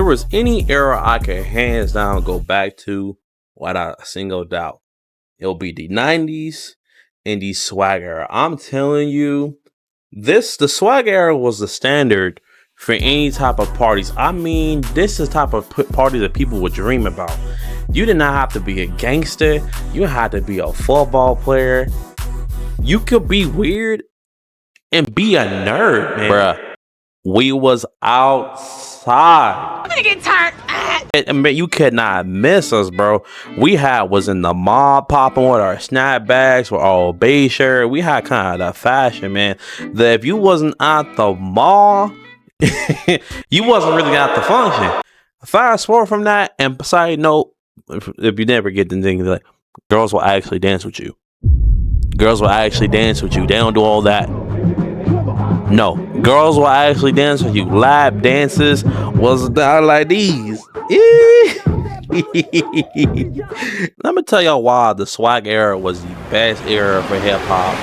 was any era I could hands down go back to without a single doubt, it'll be the 90s and the swag era. I'm telling you, the swag era was the standard for any type of parties. I mean, this is the type of party that people would dream about. You did not have to be a gangster. You had to be a football player. You could be weird and be a nerd, man. Bruh, we was outside. I'm gonna get tired. I mean, you could not miss us, bro. We was in the mall popping with our snapbacks, with our Obey shirt. We had kind of the fashion, man. That if you wasn't at the mall, you wasn't really at the function. Fast forward from that, and side note, if you never get the thing, like, girls will actually dance with you. Girls will actually dance with you. They don't do all that. No, girls will actually dance with you. Lap dances was down like these. Let me tell y'all why the swag era was the best era for hip hop.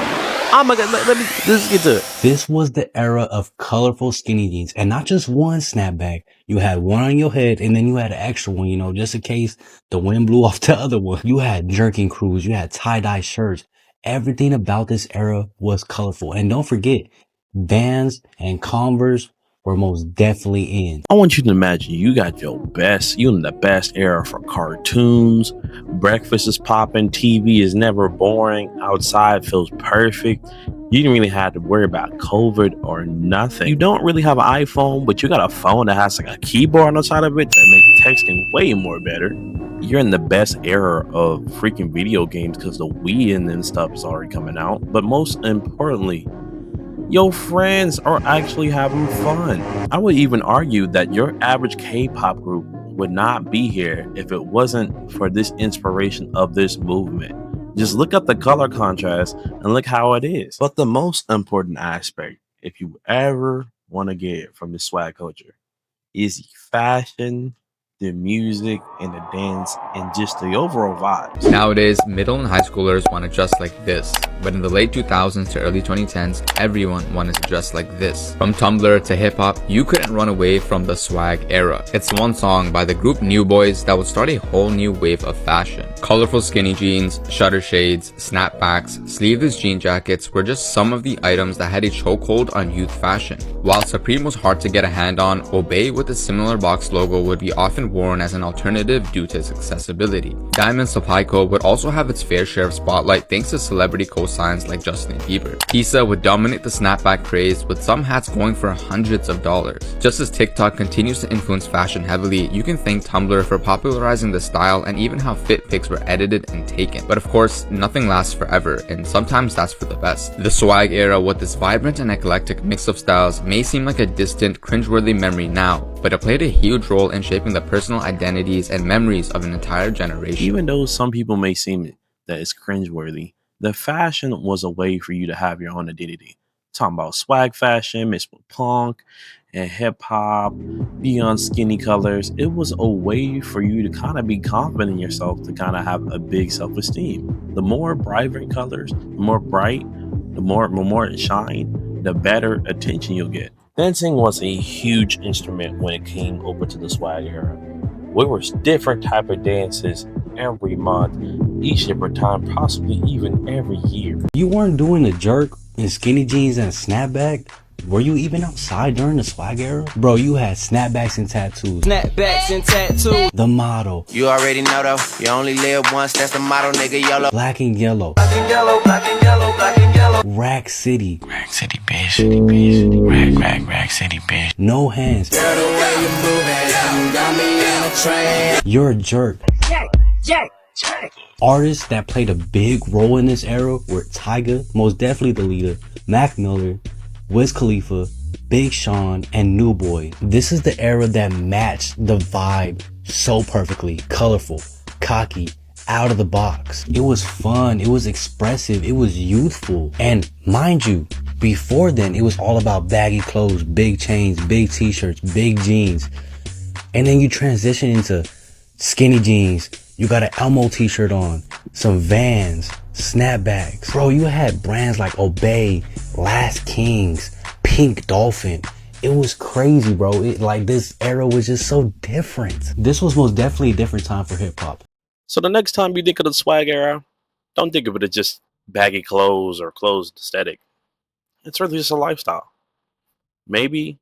Oh my God, let's get to it. This was the era of colorful skinny jeans, and not just one snapback. You had one on your head, and then you had an extra one, you know, just in case the wind blew off the other one. You had jerking crews, you had tie-dye shirts. Everything about this era was colorful. And don't forget, Vans and Converse were most definitely in. I want you to imagine you got you in the best era for cartoons. Breakfast is popping, TV is never boring, outside feels perfect. You didn't really have to worry about COVID or nothing. You don't really have an iPhone, but you got a phone that has like a keyboard on the side of it that makes texting way more better. You're in the best era of freaking video games because the Wii and stuff is already coming out. But most importantly, your friends are actually having fun. I would even argue that your average K-pop group would not be here if it wasn't for this inspiration of this movement. Just look at the color contrast and look how it is. But the most important aspect, if you ever want to get from the swag culture, is the fashion, the music, and the dance, and just the overall vibes. Nowadays, middle and high schoolers want to dress like this, but in the late 2000s to early 2010s, everyone wanted to dress like this. From Tumblr to hip-hop, you couldn't run away from the swag era. It's one song by the group New Boys that would start a whole new wave of fashion. Colorful skinny jeans, shutter shades, snapbacks, sleeveless jean jackets were just some of the items that had a chokehold on youth fashion. While Supreme was hard to get a hand on, Obey with a similar box logo would be often worn as an alternative due to its accessibility. Diamond Supply Co. would also have its fair share of spotlight thanks to celebrity cosigns like Justin Bieber. Pisa would dominate the snapback craze, with some hats going for hundreds of dollars. Just as TikTok continues to influence fashion heavily, you can thank Tumblr for popularizing the style and even how fit pics were edited and taken. But of course, nothing lasts forever, and sometimes that's for the best. The swag era with this vibrant and eclectic mix of styles may seem like a distant, cringeworthy memory now, but it played a huge role in shaping the personal identities and memories of an entire generation. Even though some people may seem that it's cringeworthy, the fashion was a way for you to have your own identity. Talking about swag fashion mixed with punk and hip hop, beyond skinny colors, it was a way for you to kind of be confident in yourself, to kind of have a big self-esteem. The more vibrant colors, the more bright, the more it shine, the better attention you'll get. Dancing was a huge instrument when it came over to the swag era. There was different type of dances every month, each different time, possibly even every year. You weren't doing a jerk in skinny jeans and a snapback? Were you even outside during the swag era? Bro, you had snapbacks and tattoos. Snapbacks and tattoos. The motto. You already know though, you only live once, that's the motto, nigga, YOLO. Black and yellow. Black and yellow, black and yellow, black and yellow. Rack City. Rack City, bitch. City, bitch. Rack City, bitch. No hands. Girl, the way you moving, you got me in a train. You're a jerk. Jerk. Artists that played a big role in this era were Tyga, most definitely the leader, Mac Miller, Wiz Khalifa, Big Sean, and New Boy. This is the era that matched the vibe so perfectly. Colorful, cocky, out of the box. It was fun, it was expressive, it was youthful. And mind you, before then, it was all about baggy clothes, big chains, big t-shirts, big jeans. And then you transition into skinny jeans. You got an Elmo t-shirt on, some Vans, snapbacks. Bro, you had brands like Obey, Last Kings, Pink Dolphin, It was crazy, bro. Like this era was just so different. This was most definitely a different time for hip hop. So the next time you think of the swag era, don't think of it as just baggy clothes or clothes aesthetic. It's really just a lifestyle. Maybe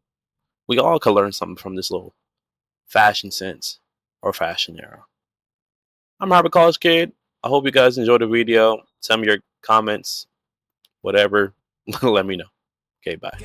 we all could learn something from this little fashion sense or fashion era. I'm Harvard College Kid. I hope you guys enjoyed the video. Send me your comments, whatever. Let me know. Okay, bye.